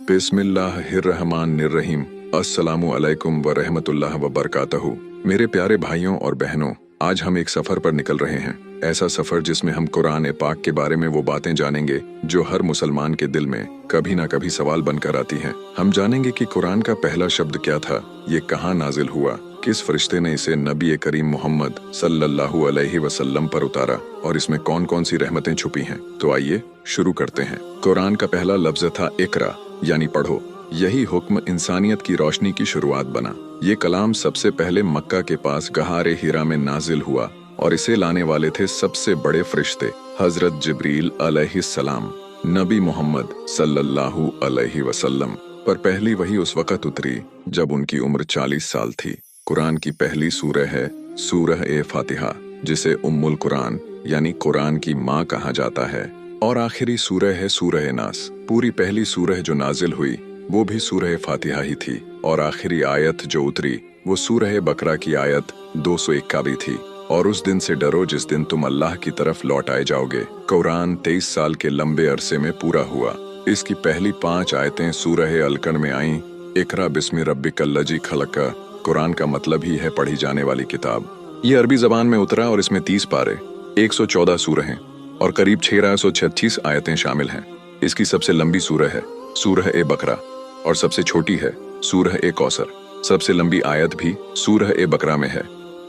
बिस्मिल्लाहिर्रहमानिर्रहीम। अस्सलामु अलैकुम व रहमतुल्लाह व बरकातहू। मेरे प्यारे भाइयों और बहनों, आज हम एक सफ़र पर निकल रहे हैं। ऐसा सफ़र जिसमें हम कुरान पाक के बारे में वो बातें जानेंगे जो हर मुसलमान के दिल में कभी ना कभी सवाल बनकर आती हैं। हम जानेंगे कि कुरान का पहला शब्द क्या था, ये कहाँ नाजिल हुआ, किस फरिश्ते ने इसे नबी करीम मोहम्मद सल्लल्लाहु अलैहि वसल्लम पर उतारा और इसमें कौन कौन सी रहमतें छुपी हैं। तो आइए शुरू करते हैं। कुरान का पहला लफ्ज था इकरा, यानी पढ़ो। यही हुक्म इंसानियत की रोशनी की शुरुआत बना। ये कलाम सबसे पहले मक्का के पास गहारे हीरा में नाजिल हुआ और इसे लाने वाले थे सबसे बड़े फरिश्ते हजरत जिब्रील अलैहिस्सलाम। नबी मोहम्मद सल्लल्लाहु अलैहि वसल्लम पर पहली वही उस वक़्त उतरी जब उनकी उम्र 40 साल थी। कुरान की पहली सूरह है सूरह ए फातिहा, जिसे उम्मुल कुरान यानी कुरान की माँ कहा जाता है, और आखिरी सूरह है सूरह नास। पूरी पहली सूरह जो नाजिल हुई वो भी सूरह फातिहा ही थी, और आखिरी आयत जो उतरी वो सूरह बकरा की आयत 201 का भी थी। और उस दिन से डरो जिस दिन तुम अल्लाह की तरफ लौट आए जाओगे। कुरान 23 साल के लंबे अरसे में पूरा हुआ। इसकी पहली 5 आयतें सूरह अलकन में आईं। इकरा बिस्मि रब्बिकल्लज़ी खलक़। कुरान का मतलब ही है पढ़ी जाने वाली किताब। ये अरबी जबान में उतरा और इसमें 30 पारे, 114 सूरहें और करीब 636 आयतें शामिल हैं। इसकी सबसे लंबी सूरह है सूरह ए बकरा और सबसे छोटी है सूरह ए कौसर। सबसे लंबी आयत भी सूरह ए बकरा में है,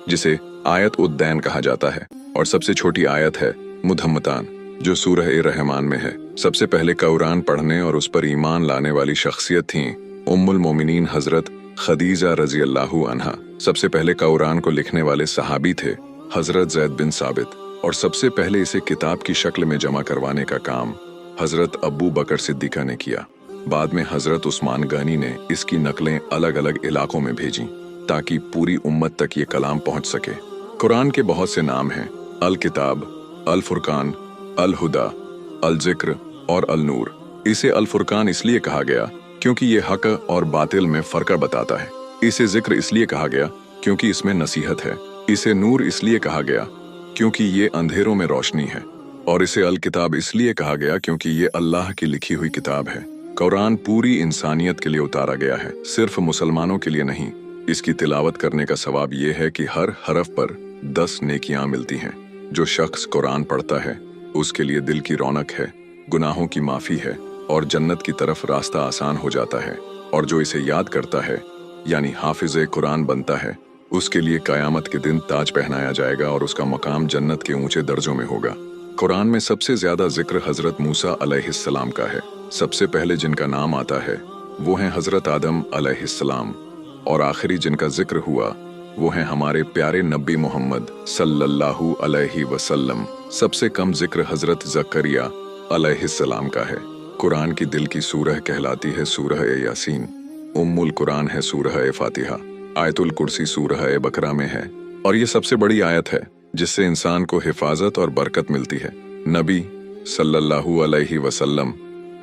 जिसे आयत उद्दैन कहा जाता है, और सबसे छोटी आयत है मुदम्मतान, जो सूरह ए रहमान में है। सबसे पहले कुरान पढ़ने और उस पर ईमान लाने वाली शख्सियत थीं उम्मुल मोमिनीन हजरत खदीजा रजी अल्लाहु अन्हा। सबसे पहले कुरान को लिखने वाले सहाबी थे हजरत ज़ैद बिन साबित, और सबसे पहले इसे किताब की शक्ल में जमा करवाने का काम हजरत अबू बकर सिद्दीक़ा ने किया। बाद में हजरत उस्मान गनी ने इसकी नकलें अलग अलग इलाकों में भेजीं ताकि पूरी उम्मत तक ये कलाम पहुंच सके। कुरान के बहुत से नाम हैं, अल किताब, अल फुरकान, अल हुदा, अल जिक्र और अल नूर। इसे अल फुरकान इसलिए कहा गया क्योंकि ये हक और बातिल में फर्क बताता है। इसे जिक्र इसलिए कहा गया क्योंकि इसमें नसीहत है। इसे नूर इसलिए कहा गया क्योंकि ये अंधेरों में रोशनी है, और इसे अल किताब इसलिए कहा गया क्योंकि ये अल्लाह की लिखी हुई किताब है। कुरान पूरी इंसानियत के लिए उतारा गया है, सिर्फ मुसलमानों के लिए नहीं। इसकी तिलावत करने का सवाब ये है कि हर हरफ पर 10 नेकियां मिलती हैं। जो शख्स कुरान पढ़ता है उसके लिए दिल की रौनक है, गुनाहों की माफ़ी है और जन्नत की तरफ रास्ता आसान हो जाता है। और जो इसे याद करता है यानी हाफिज़े कुरान बनता है, उसके लिए क़यामत के दिन ताज पहनाया जाएगा और उसका मकाम जन्नत के ऊंचे दर्जों में होगा। कुरान में सबसे ज़्यादा जिक्र हज़रत मूसा अलैहिस्सलाम का है। सबसे पहले जिनका नाम आता है वो हैं हज़रत आदम अलैहिस्सलाम, और आखिरी जिनका जिक्र हुआ वो हैं हमारे प्यारे नबी मोहम्मद सल्लल्लाहु अलैहि वसल्लम। सबसे कम जिक्र हज़रत ज़करिया अलैहिस्सलाम का है। कुरान की दिल की सूरह कहलाती है सूरह ए यासीन। उम्मुल कुरान है सूरह ए फातिहा। आयतुल कुर्सी सूरह ए बकरा में है, और ये सबसे बड़ी आयत है जिससे इंसान को हिफाजत और बरकत मिलती है। नबी सल्लल्लाहु अलैहि वसल्लम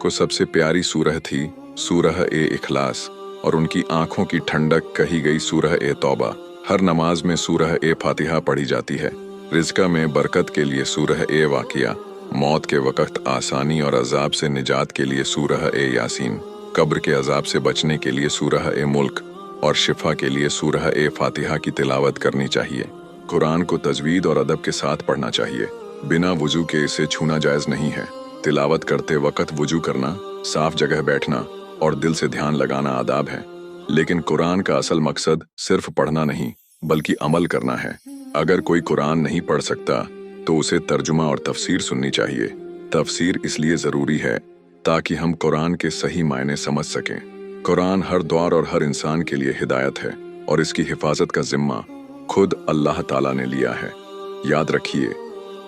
को सबसे प्यारी सूरह थी सूरह ए इखलास, और उनकी आंखों की ठंडक कही गई सूरह ए तौबा। हर नमाज में सूरह ए फातिहा पढ़ी जाती है। रिज़्क़ में बरकत के लिए सूरह ए वाक़िया, मौत के वक़्त आसानी और अजाब से निजात के लिए सूरह ए यासीन, कब्र के अजाब से बचने के लिए सूरह ए मुल्क, और शिफा के लिए सूरह ए फातिहा की तिलावत करनी चाहिए। कुरान को तजवीद और अदब के साथ पढ़ना चाहिए। बिना वुजू के इसे छूना जायज़ नहीं है। तिलावत करते वक़्त वुजू करना, साफ जगह बैठना और दिल से ध्यान लगाना आदाब है। लेकिन कुरान का असल मकसद सिर्फ पढ़ना नहीं बल्कि अमल करना है। अगर कोई कुरान नहीं पढ़ सकता तो उसे तर्जुमा और तफसीर सुननी चाहिए। तफसीर इसलिए ज़रूरी है ताकि हम कुरान के सही मायने समझ सकें। कुरान हर दौर और हर इंसान के लिए हिदायत है, और इसकी हिफाजत का जिम्मा खुद अल्लाह ताला ने लिया है। याद रखिए,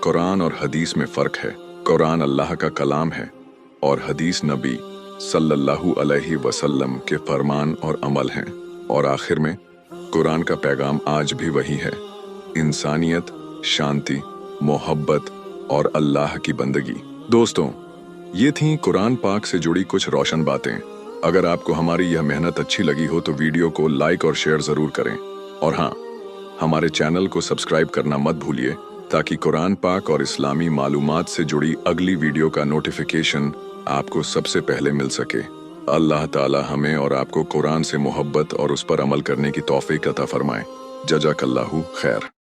कुरान और हदीस में फ़र्क है। कुरान अल्लाह का कलाम है और हदीस नबी सल्लल्लाहु अलैहि वसल्लम के फरमान और अमल हैं। और आखिर में कुरान का पैगाम आज भी वही है, इंसानियत, शांति, मोहब्बत और अल्लाह की बंदगी। दोस्तों, ये थीं कुरान पाक से जुड़ी कुछ रोशन बातें। अगर आपको हमारी यह मेहनत अच्छी लगी हो तो वीडियो को लाइक और शेयर ज़रूर करें, और हाँ, हमारे चैनल को सब्सक्राइब करना मत भूलिए ताकि कुरान पाक और इस्लामी मालूमात से जुड़ी अगली वीडियो का नोटिफिकेशन आपको सबसे पहले मिल सके। अल्लाह ताला हमें और आपको कुरान से मोहब्बत और उस पर अमल करने की तौफीक अता फरमाए। जज़ाकल्लाहु खैर।